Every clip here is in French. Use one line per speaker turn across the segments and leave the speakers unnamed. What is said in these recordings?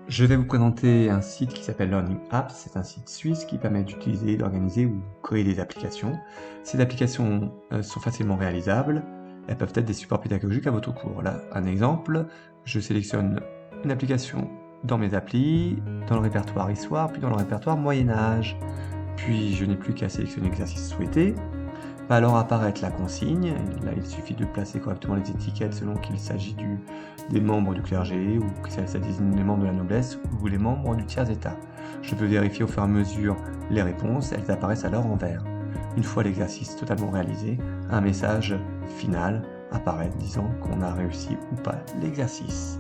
Je vais vous présenter un site qui s'appelle Learning Apps. C'est un site suisse qui permet d'utiliser, d'organiser ou créer des applications. Ces applications sont facilement réalisables. Elles peuvent être des supports pédagogiques à votre cours. Là, un exemple, je sélectionne une application dans mes applis, dans le répertoire Histoire, puis dans le répertoire Moyen-Âge. Puis je n'ai plus qu'à sélectionner l'exercice souhaité. Va alors apparaître la consigne. Là, il suffit de placer correctement les étiquettes selon qu'il s'agit des membres du clergé, ou que ça désigne les membres de la noblesse, ou les membres du tiers-état. Je peux vérifier au fur et à mesure les réponses, elles apparaissent alors en vert. Une fois l'exercice totalement réalisé, un message final apparaît disant qu'on a réussi ou pas l'exercice.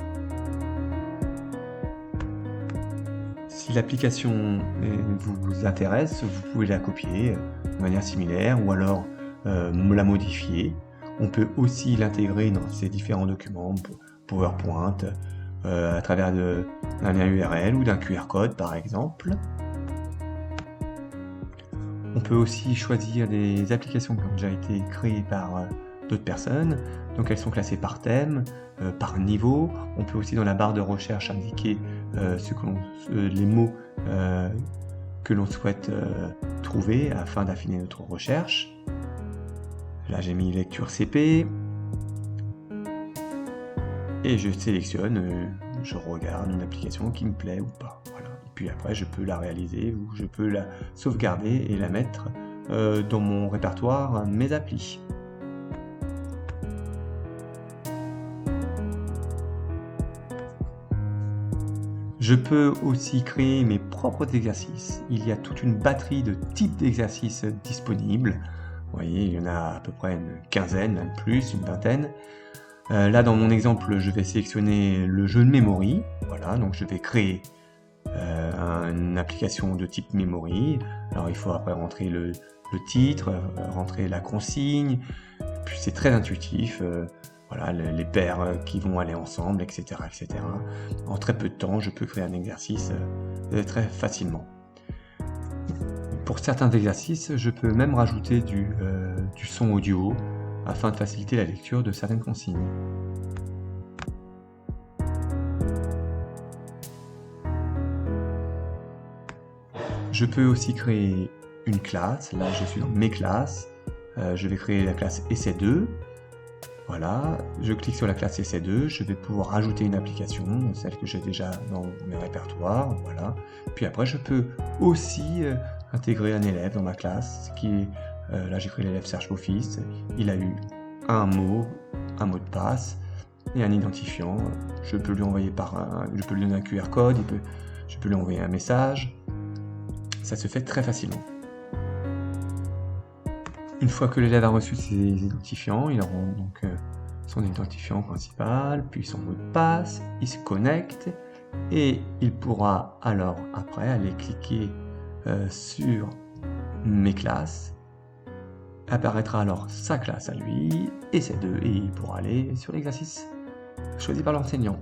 Si l'application vous intéresse, vous pouvez la copier de manière similaire ou alors la modifier. On peut aussi l'intégrer dans ces différents documents, PowerPoint, à travers d'un lien URL ou d'un QR code par exemple. On peut aussi choisir des applications qui ont déjà été créées par d'autres personnes, donc elles sont classées par thème, par niveau. On peut aussi dans la barre de recherche indiquer les mots que l'on souhaite trouver afin d'affiner notre recherche. Là j'ai mis lecture CP et je sélectionne, je regarde une application qui me plaît ou pas. Voilà. Et puis après je peux la réaliser ou je peux la sauvegarder et la mettre dans mon répertoire mes applis. Je peux aussi créer mes propres exercices. Il y a toute une batterie de types d'exercices disponibles. Vous voyez, il y en a à peu près une quinzaine, même plus, une vingtaine. Là, dans mon exemple, je vais sélectionner le jeu de memory. Voilà, donc je vais créer une application de type memory. Alors, il faut après rentrer le titre, rentrer la consigne. Puis c'est très intuitif. Voilà, les paires qui vont aller ensemble, etc., etc. En très peu de temps, je peux créer un exercice très facilement. Pour certains exercices, je peux même rajouter du son audio afin de faciliter la lecture de certaines consignes. Je peux aussi créer une classe. Là, je suis dans mes classes. Je vais créer la classe Essai 2. Voilà, je clique sur la classe Essai 2, je vais pouvoir rajouter une application, celle que j'ai déjà dans mes répertoires, voilà. Puis après, je peux aussi intégrer un élève dans ma classe, là j'ai créé l'élève Serge Beaufils, il a eu un mot de passe et un identifiant. Je peux lui envoyer je peux lui donner un QR code, je peux lui envoyer un message. Ça se fait très facilement. Une fois que l'élève a reçu ses identifiants, il aura donc son identifiant principal, puis son mot de passe, il se connecte et il pourra alors après aller cliquer sur mes classes. Apparaîtra alors sa classe à lui et ses deux et il pourra aller sur l'exercice choisi par l'enseignant.